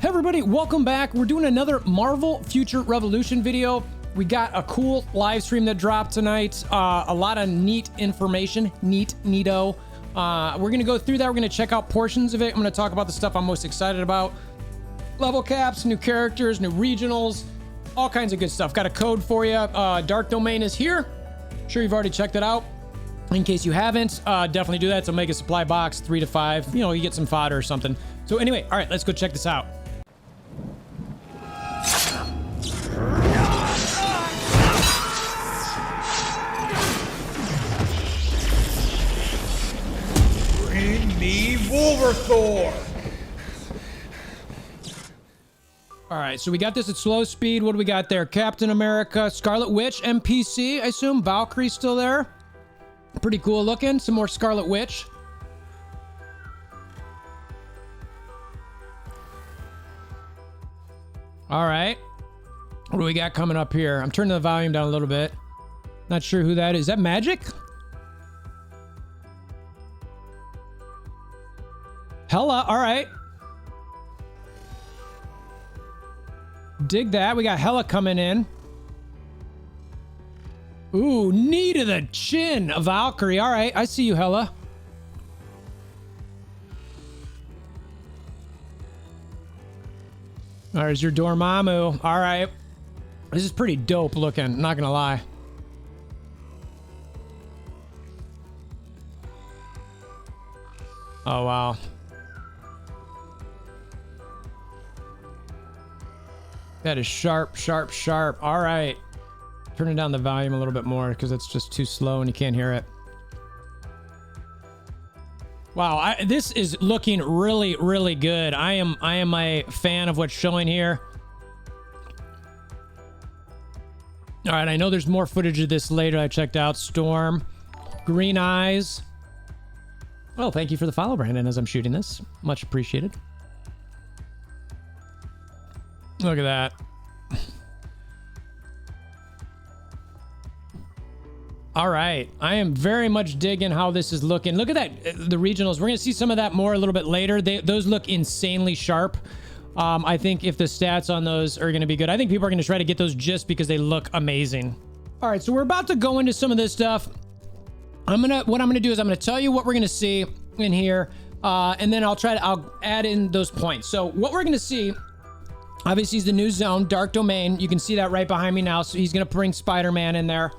Hey everybody, welcome back. We're doing another Marvel Future Revolution video. We got a cool live stream that dropped tonight. A lot of neat information, neato. We're gonna go through that. We're gonna check out portions of it. I'm gonna talk about the stuff I'm most excited about. Level caps, new characters, new regionals, all kinds of good stuff. Got a code for you. Dark Domain is here. I'm sure you've already checked it out. In case you haven't, definitely do that. It's a mega supply box, 3 to 5. You know, you get some fodder or something. So anyway, all right, let's go check this out. Bring me WolverThor! All right, so we got this at slow speed. What do we got there? Captain America, Scarlet Witch, NPC, I assume. Valkyrie's still there. Pretty cool looking. Some more Scarlet Witch. All right. What do we got coming up here? I'm turning the volume down a little bit. Not sure who that is. Is that Magic? Hela, all right. Dig that. We got Hela coming in. Ooh, knee to the chin, a Valkyrie. All right, I see you, Hela. There's your Dormammu. All right. This is pretty dope looking, not gonna lie. Oh, wow. That is sharp, sharp, sharp. All right. Turning down the volume a little bit more because it's just too slow and you can't hear it. Wow, this is looking really, really good. I am a fan of what's showing here. All right, I know there's more footage of this later. I checked out Storm, Green Eyes. Well, thank you for the follow, Brandon, as I'm shooting this. Much appreciated. Look at that. All right. I am very much digging how this is looking. Look at that. The regionals. We're going to see some of that more a little bit later. Those look insanely sharp. I think if the stats on those are going to be good, I think people are going to try to get those just because they look amazing. All right. So we're about to go into some of this stuff. What I'm going to do is I'm going to tell you what we're going to see in here. And then I'll add in those points. So what we're going to see, obviously, is the new zone, Dark Domain. You can see that right behind me now. So he's going to bring Spider-Man in there.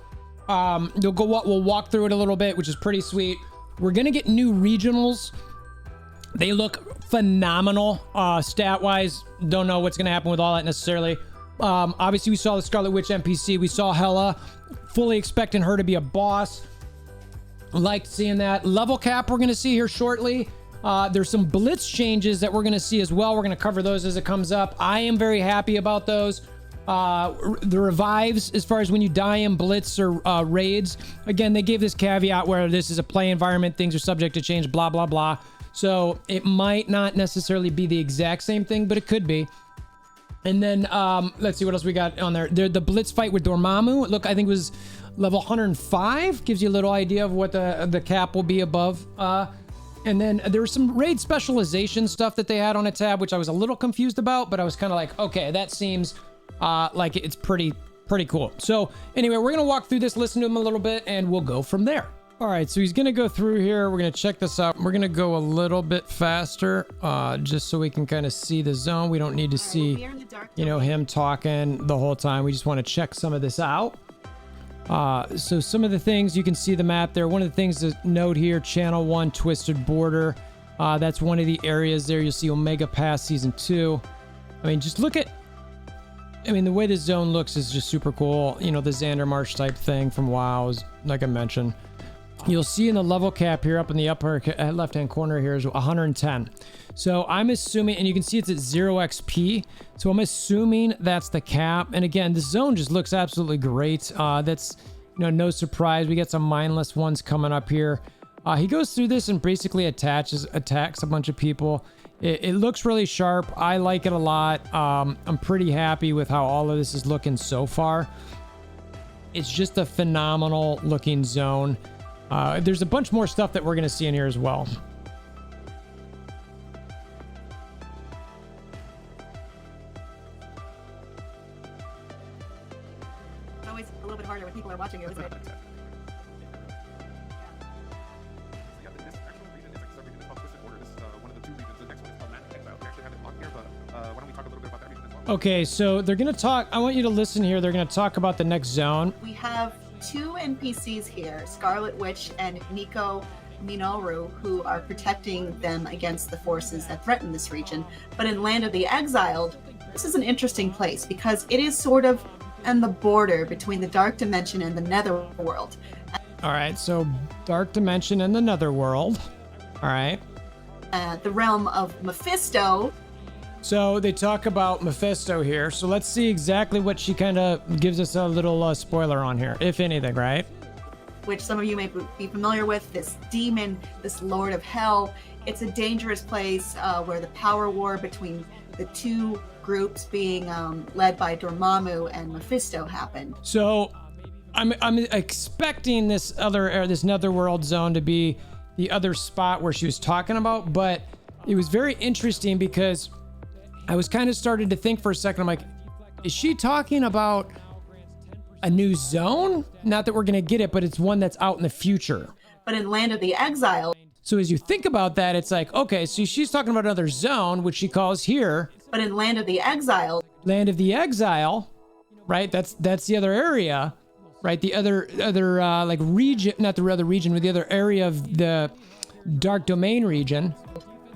We'll walk through it a little bit, which is pretty sweet. We're going to get new regionals. They look phenomenal. Stat-wise, don't know what's going to happen with all that necessarily. Obviously, we saw the Scarlet Witch NPC. We saw Hela. Fully expecting her to be a boss. Liked seeing that. Level cap we're going to see here shortly. There's some blitz changes that we're going to see as well. We're going to cover those as it comes up. I am very happy about those. The revives, as far as when you die in blitz or raids, again, they gave this caveat where this is a play environment, things are subject to change, blah blah blah. So it might not necessarily be the exact same thing, but it could be. And then let's see what else we got on there. The blitz fight with Dormammu, look, I think it was level 105. Gives you a little idea of what the cap will be above. And then there was some raid specialization stuff that they had on a tab, which I was a little confused about, but I was kind of like, okay, that seems like it's pretty cool. So anyway, we're gonna walk through this, listen to him a little bit, and we'll go from there. All right, so he's gonna go through here. We're gonna check this out. We're gonna go a little bit faster, just so we can kind of see the zone. We don't need to see, you know, him talking the whole time. We just want to check some of this out. So some of the things, you can see the map there. One of the things to note here, Channel 1 Twisted Border. That's one of the areas there. You'll see Omega Pass Season 2. I mean, just look at, I mean, the way this zone looks is just super cool. You know, the Xander Marsh type thing from WoW, is, like I mentioned. You'll see in the level cap here up in the upper left-hand corner here is 110. So I'm assuming, and you can see it's at 0 XP. So I'm assuming that's the cap. And again, this zone just looks absolutely great. That's, you know, no surprise. We got some mindless ones coming up here. He goes through this and basically attacks a bunch of people. It looks really sharp. I like it a lot. I'm pretty happy with how all of this is looking so far. It's just a phenomenal looking zone. There's a bunch more stuff that we're going to see in here as well. always a little bit harder when people are watching you, isn't it? Yeah, this actual region is like sub-region. It's called Twisted Border. This is one of the two regions. The next one is called Magic Exile. We actually have it locked here, but why don't we talk a little bit about that region as well? Okay, so they're gonna talk. I want you to listen here. They're gonna talk about the next zone. We have two NPCs here, Scarlet Witch and Nico Minoru, who are protecting them against the forces that threaten this region. But in Land of the Exiled, this is an interesting place because it is sort of on the border between the Dark Dimension and the Netherworld. All right, so Dark Dimension and the Netherworld. All right. The realm of Mephisto. So they talk about Mephisto here. So let's see exactly what she kind of gives us a little spoiler on here, if anything, right? Which some of you may be familiar with, this demon, this Lord of Hell. It's a dangerous place where the power war between the two groups being led by Dormammu and Mephisto happened. So I'm expecting this Netherworld zone to be the other spot where she was talking about, but it was very interesting because I was kind of started to think for a second. I'm like, is she talking about a new zone? Not that we're going to get it, but it's one that's out in the future. But in Land of the Exile. So as you think about that, it's like, okay, so she's talking about another zone, which she calls here. But in Land of the Exile. Land of the Exile, right? That's the other area, right? The other like region, not the other region, but the other area of the Dark Domain region.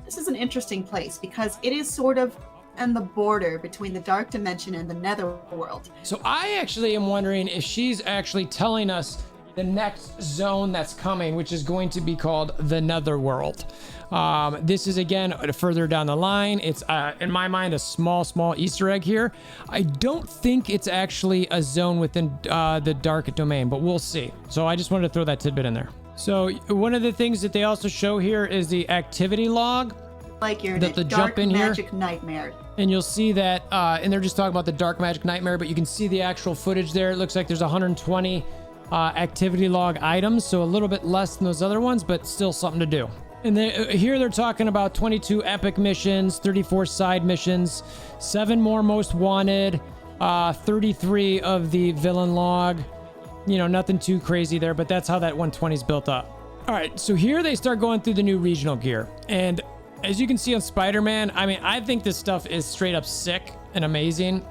This is an interesting place because it is sort of on the border between the Dark Dimension and the Netherworld. So I actually am wondering if she's actually telling us the next zone that's coming, which is going to be called the Netherworld. This is, again, further down the line. It's, in my mind, a small Easter egg here. I don't think it's actually a zone within the Dark Domain, but we'll see. So I just wanted to throw that tidbit in there. So one of the things that they also show here is the activity log. Like you're in a dark magic nightmare. And you'll see that, and they're just talking about the dark magic nightmare, but you can see the actual footage there. It looks like there's 120 activity log items, so a little bit less than those other ones, but still something to do. And here they're talking about 22 epic missions, 34 side missions, 7 more most wanted, 33 of the villain log. You know, nothing too crazy there, but that's how that 120 is built up. All right, so here they start going through the new regional gear. And as you can see on Spider-Man, I mean, I think this stuff is straight up sick and amazing.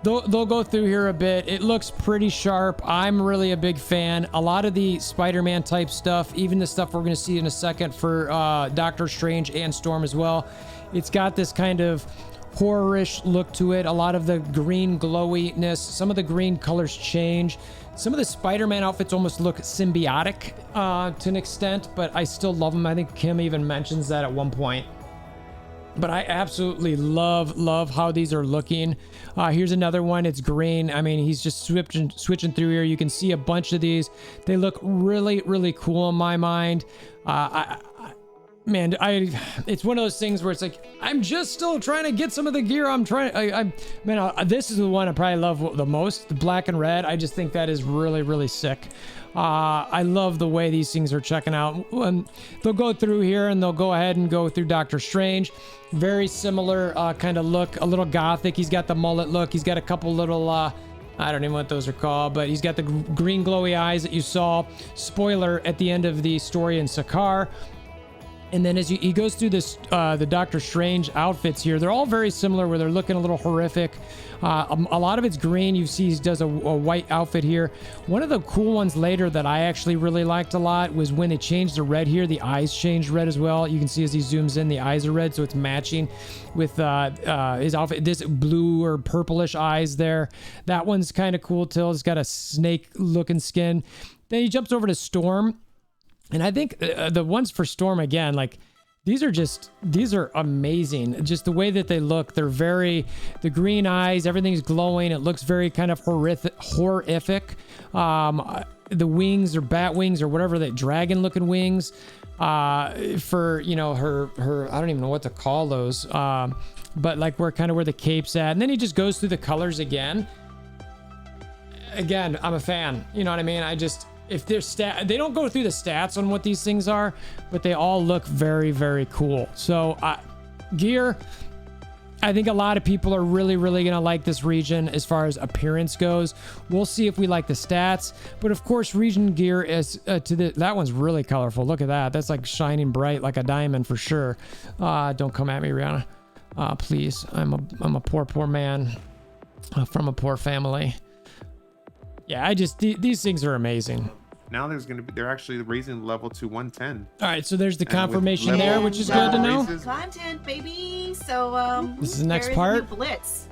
They'll go through here a bit. It looks pretty sharp. I'm really a big fan. A lot of the Spider-Man type stuff, even the stuff we're going to see in a second for Doctor Strange and Storm as well, it's got this kind of horror-ish look to it. A lot of the green glowiness. Some of the green colors change. Some of the Spider-Man outfits almost look symbiotic to an extent, but I still love them. I think Kim even mentions that at one point. But I absolutely love how these are looking. Here's another one. It's green. I mean, he's just switching through here. You can see a bunch of these. They look really cool in my mind. Man, it's one of those things where it's like, I'm just still trying to get some of the gear. This is the one I probably love the most, the black and red. I just think that is really sick. I love the way these things are checking out. They'll go through here and they'll go ahead and go through Doctor Strange. Very similar kind of look, a little gothic. He's got the mullet look. He's got a couple little, I don't even know what those are called, but he's got the green glowy eyes that you saw. Spoiler at the end of the story in Sakaar. And then as he goes through this, the Doctor Strange outfits here, they're all very similar where they're looking a little horrific. A lot of it's green. You see he does a white outfit here. One of the cool ones later that I actually really liked a lot was when they changed the red here. The eyes changed red as well. You can see as he zooms in, the eyes are red, so it's matching with his outfit. This blue or purplish eyes there. That one's kind of cool too. It's got a snake-looking skin. Then he jumps over to Storm. And I think the ones for Storm, again, like these are amazing. Just the way that they look, the green eyes, everything's glowing. It looks very kind of horrific. The wings or bat wings or whatever, that dragon looking wings for, you know, her, I don't even know what to call those. But like where the cape's at. And then he just goes through the colors again. Again, I'm a fan. You know what I mean? If they're they don't go through the stats on what these things are, but they all look very cool. So gear, I think a lot of people are really going to like this region as far as appearance goes. We'll see if we like the stats, but of course region gear is that one's really colorful. Look at that. That's like shining bright like a diamond for sure. Don't come at me, Rihanna. Please. I'm a poor man from a poor family. Yeah, these things are amazing. Now they're actually raising the level to 110. All right, so there's the And confirmation with there, level which is good to know. raises- Content, baby. So This is the next there part? a new blitz,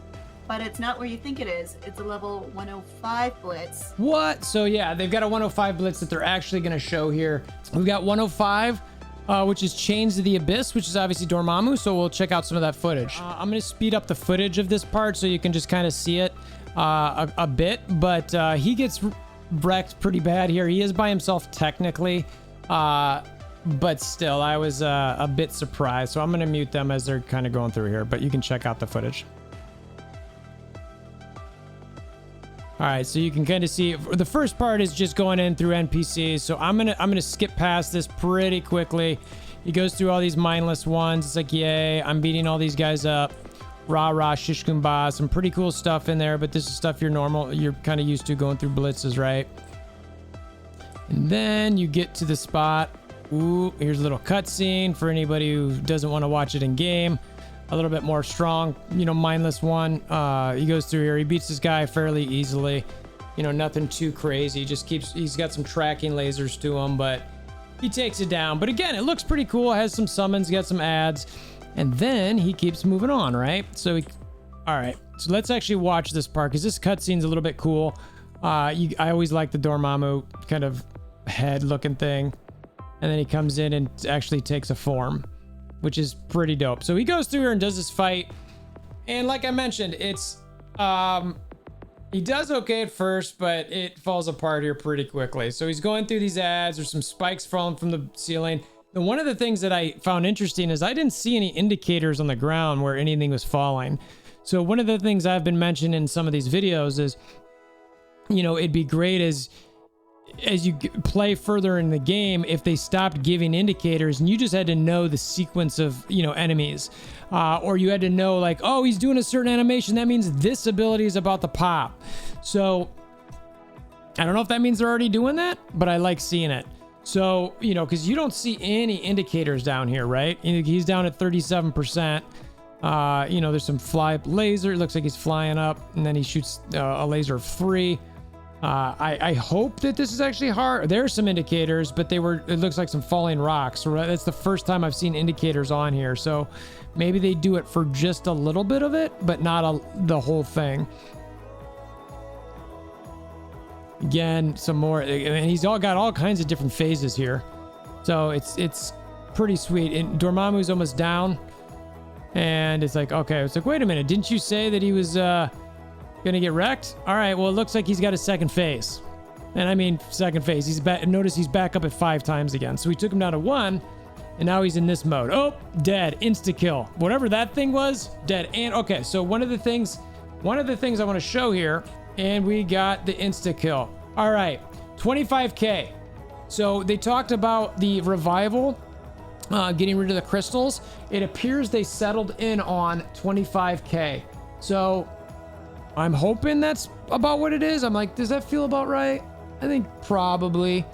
but it's not where you think it is. It's a level 105 blitz. What? So yeah, they've got a 105 blitz that they're actually going to show here. We've got 105, which is Chains of the Abyss, which is obviously Dormammu. So we'll check out some of that footage. I'm going to speed up the footage of this part so you can just kind of see it a bit. But he gets wrecked pretty bad here. He is by himself technically, but still, I was a bit surprised. So I'm going to mute them as they're kind of going through here. But you can check out the footage. All right, so you can kind of see the first part is just going in through NPCs. So I'm gonna skip past this pretty quickly. He goes through all these mindless ones. It's like, yay, I'm beating all these guys up. Rah rah, shish kumbah. Some pretty cool stuff in there, but this is stuff you're kind of used to going through blitzes, right? And then you get to the spot. Ooh, here's a little cutscene for anybody who doesn't want to watch it in game. A little bit more strong, mindless one. He goes through here. He beats this guy fairly easily. Nothing too crazy. He's got some tracking lasers to him, but he takes it down. But again, it looks pretty cool. It has some summons, got some ads, and then he keeps moving on, right? All right. So let's actually watch this part because this cutscene's a little bit cool. I always like the Dormammu kind of head looking thing. And then he comes in and actually takes a form, which is pretty dope. So he goes through here and does this fight. And like I mentioned, it's he does okay at first, but it falls apart here pretty quickly. So he's going through these ads. There's some spikes falling from the ceiling. And one of the things that I found interesting is I didn't see any indicators on the ground where anything was falling. So one of the things I've been mentioning in some of these videos is, it'd be great as you play further in the game if they stopped giving indicators and you just had to know the sequence of enemies, or you had to know like, oh, he's doing a certain animation, that means this ability is about to pop. So I don't know if that means they're already doing that, but I like seeing it. So because you don't see any indicators down here, right? He's down at 37%. There's some fly laser. It looks like he's flying up, and then he shoots a laser of 3. I hope that this is actually hard. There's some indicators, but it looks like some falling rocks. So that's the first time I've seen indicators on here. So maybe they do it for just a little bit of it, but not the whole thing. Again, some more, and he's got all kinds of different phases here. So it's pretty sweet. And Dormammu's almost down, and it's like, okay, it's like, wait a minute, didn't you say that he was gonna get wrecked? All right, well, it looks like he's got a second phase. And I mean second phase. He's back. Notice he's back up at 5 times again. So we took him down to 1, and now he's in this mode. Oh, dead. Insta kill. Whatever that thing was, dead. And okay, so one of the things I want to show here, and we got the insta kill. All right, 25k. So they talked about the revival, getting rid of the crystals. It appears they settled in on 25k. So I'm hoping that's about what it is. I'm like, does that feel about right? I think probably.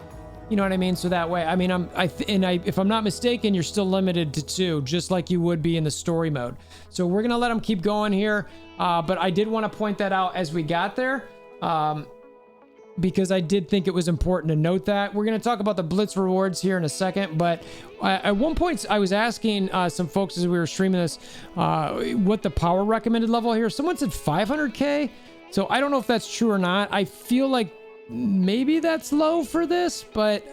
You know what I mean? So that way, I mean, if I'm not mistaken, you're still limited to 2, just like you would be in the story mode. So we're gonna let them keep going here. But I did want to point that out as we got there, because I did think it was important to note that. We're gonna talk about the Blitz rewards here in a second. But at one point, I was asking some folks as we were streaming this, what the power recommended level here. Someone said 500k. So I don't know if that's true or not. I feel like maybe that's low for this, but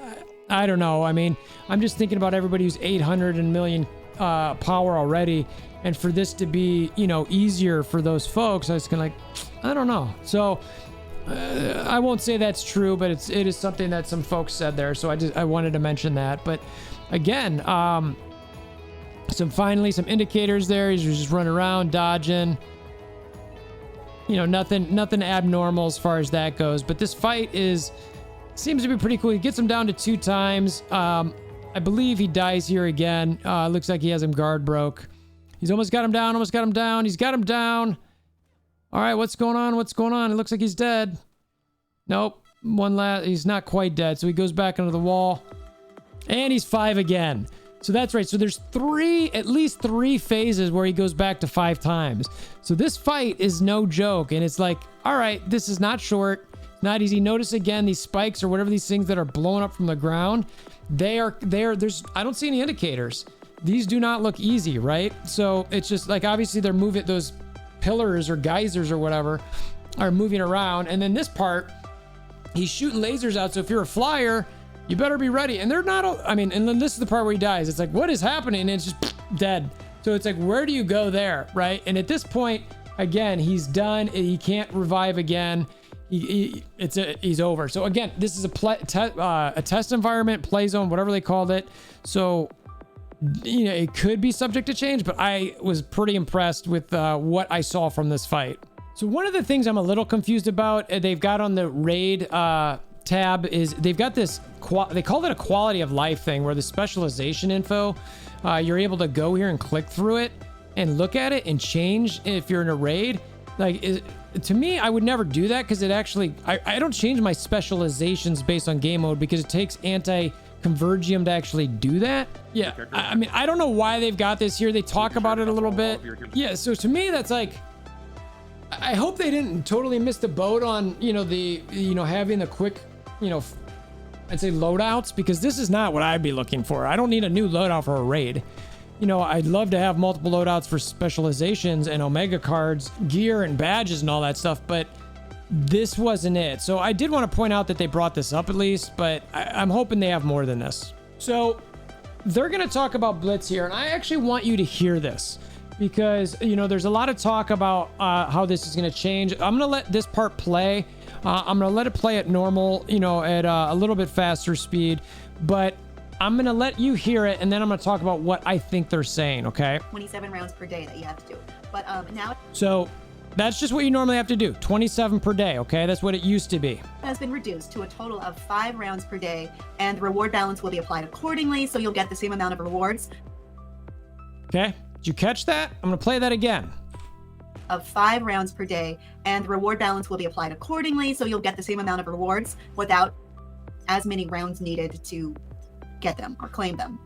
I don't know. I mean, I'm just thinking about everybody who's 800 and million power already, and for this to be, easier for those folks, I was kind of like, I don't know. So I won't say that's true, but it is something that some folks said there. So I wanted to mention that. But again, some indicators there. He's just running around, dodging. Nothing abnormal as far as that goes. But this fight seems to be pretty cool. He gets him down to 2 times. I believe he dies here again. Looks like he has him guard broke. He's almost got him down, almost got him down. He's got him down. All right, what's going on? What's going on? It looks like he's dead. Nope. One last, he's not quite dead. So he goes back into the wall. And he's 5 again. So that's right. So there's at least three phases where he goes back to 5 times. So this fight is no joke. And it's like, all right, this is not short, not easy. Notice again, these spikes or whatever these things that are blowing up from the ground, there's, I don't see any indicators. These do not look easy, right? So it's just like, obviously they're moving, those pillars or geysers or whatever are moving around. And then this part, he's shooting lasers out. So if you're a flyer, you better be ready. And they're not, I mean, and then this is the part where he dies. It's like, what is happening? And it's just dead. So it's like, where do you go there? Right. And at this point, again, he's done. He can't revive again. He's over. So again, this is a test environment, play zone, whatever they called it. So, you know, it could be subject to change, but I was pretty impressed with what I saw from this fight. So one of the things I'm a little confused about, they've got on the raid tab is they've got this, they called it a quality of life thing where the specialization info, you're able to go here and click through it and look at it and change if you're in a raid. Like, to me, I would never do that because it actually, I don't change my specializations based on game mode because it takes anti-convergium to actually do that. Yeah, I mean, I don't know why they've got this here. They talk about it a little bit. Yeah, so to me, that's like, I hope they didn't totally miss the boat on, you know, having the quick, you know, I'd say loadouts, because this is not what I'd be looking for. I don't need a new loadout for a raid. You know, I'd love to have multiple loadouts for specializations and Omega cards, gear and badges and all that stuff, but this wasn't it. So I did want to point out that they brought this up at least, but I'm hoping they have more than this. So they're going to talk about Blitz here, and I actually want you to hear this because, you know, there's a lot of talk about how this is going to change. I'm going to let this part play. I'm going to let it play at normal, you know, at a little bit faster speed, but I'm going to let you hear it, and then I'm going to talk about what I think they're saying, okay? 27 rounds per day that you have to do. But now so that's just what you normally have to do, 27 per day, okay? That's what it used to be. it has been reduced to a total of 5 rounds per day, and the reward balance will be applied accordingly, so you'll get the same amount of rewards. Okay, did you catch that? I'm going to play that again. Of 5 rounds per day, and the reward balance will be applied accordingly, so you'll get the same amount of rewards without as many rounds needed to get them or claim them.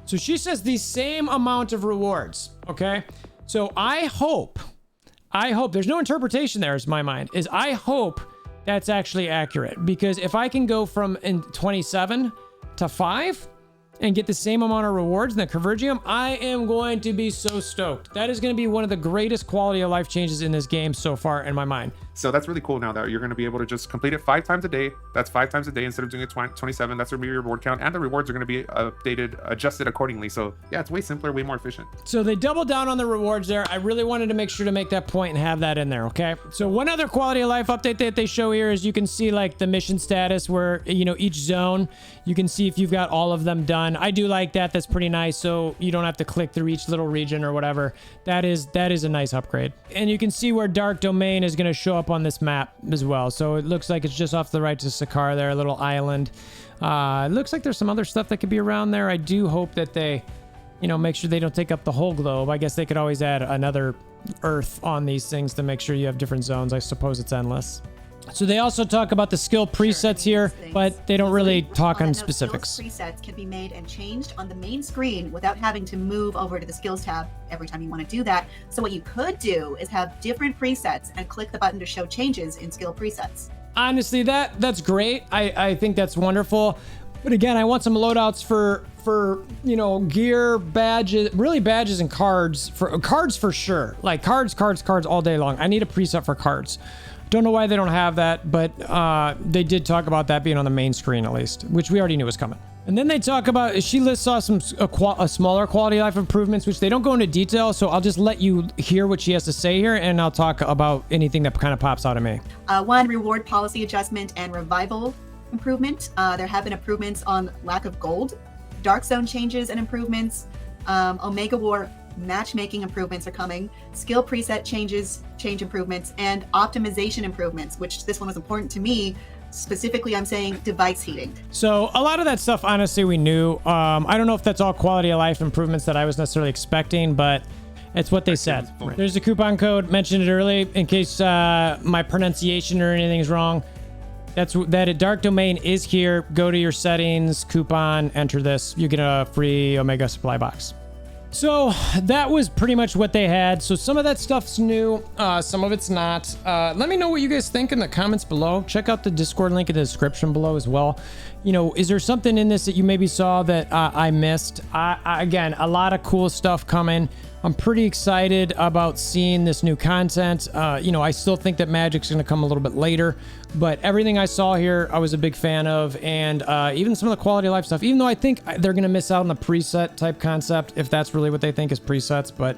So she says the same amount of rewards, okay? So I hope, there's no interpretation there is my mind, is I hope that's actually accurate, because if I can go from 27 to 5 and get the same amount of rewards in the Convergium, I am going to be so stoked. That is going to be one of the greatest quality of life changes in this game so far in my mind. So that's really cool now that you're going to be able to just complete it 5 times a day. That's 5 times a day instead of doing it 27. That's going to be your reward count, and the rewards are going to be adjusted accordingly. So yeah, it's way simpler, way more efficient. So they doubled down on the rewards there. I really wanted to make sure to make that point and have that in there, okay? So one other quality of life update that they show here is you can see like the mission status where, you know, each zone, you can see if you've got all of them done. I do like that. That's pretty nice. So you don't have to click through each little region or whatever. That is a nice upgrade. And you can see where Dark Domain is going to show up on this map as well. So it looks like it's just off the right to Sakar there, a little island. It looks like there's some other stuff that could be around there. I do hope that they, you know, make sure they don't take up the whole globe. I guess they could always add another Earth on these things to make sure you have different zones. I suppose it's endless. So they also talk about the skill presets here, but they don't really talk on specifics. Skills presets can be made and changed on the main screen without having to move over to the skills tab every time you want to do that. So what you could do is have different presets and click the button to show changes in skill presets. Honestly, that's great. I think that's wonderful. But again, I want some loadouts for you know, gear, badges, really badges and cards. For cards for sure. Like cards all day long. I need a preset for cards. Don't know why they don't have that, but they did talk about that being on the main screen at least, which we already knew was coming. And then they talk about, she lists off some a smaller quality of life improvements, which they don't go into detail, so I'll just let you hear what she has to say here, and I'll talk about anything that kind of pops out of me. 1, reward policy adjustment and revival improvement. There have been improvements on lack of gold, dark zone changes and improvements, Omega War matchmaking improvements are coming, skill preset change improvements, and optimization improvements, which this one was important to me. Specifically, I'm saying device heating. So a lot of that stuff, honestly, we knew. I don't know if that's all quality of life improvements that I was necessarily expecting, but It's what they said. There's a coupon code, mentioned it early in case my pronunciation or anything is wrong. That dark domain is here. Go to your settings, coupon, enter this. You get a free Omega supply box. So that was pretty much what they had. So some of that stuff's new, some of it's not. Let me know what you guys think in the comments below. Check out the Discord link in the description below as well. You know, is there something in this that you maybe saw that I missed? Again, a lot of cool stuff coming. I'm pretty excited about seeing this new content. You know, I still think that Magic's going to come a little bit later, but everything I saw here, I was a big fan of, and even some of the quality of life stuff, even though I think they're going to miss out on the preset type concept, if that's really what they think is presets. But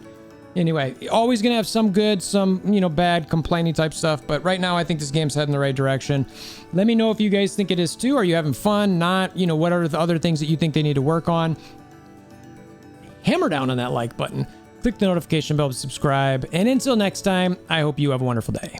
anyway, always going to have some good, some, you know, bad, complaining type stuff. But right now, I think this game's heading in the right direction. Let me know if you guys think it is too. Are you having fun? Not? You know, what are the other things that you think they need to work on? Hammer down on that like button. Click the notification bell to subscribe. And until next time, I hope you have a wonderful day.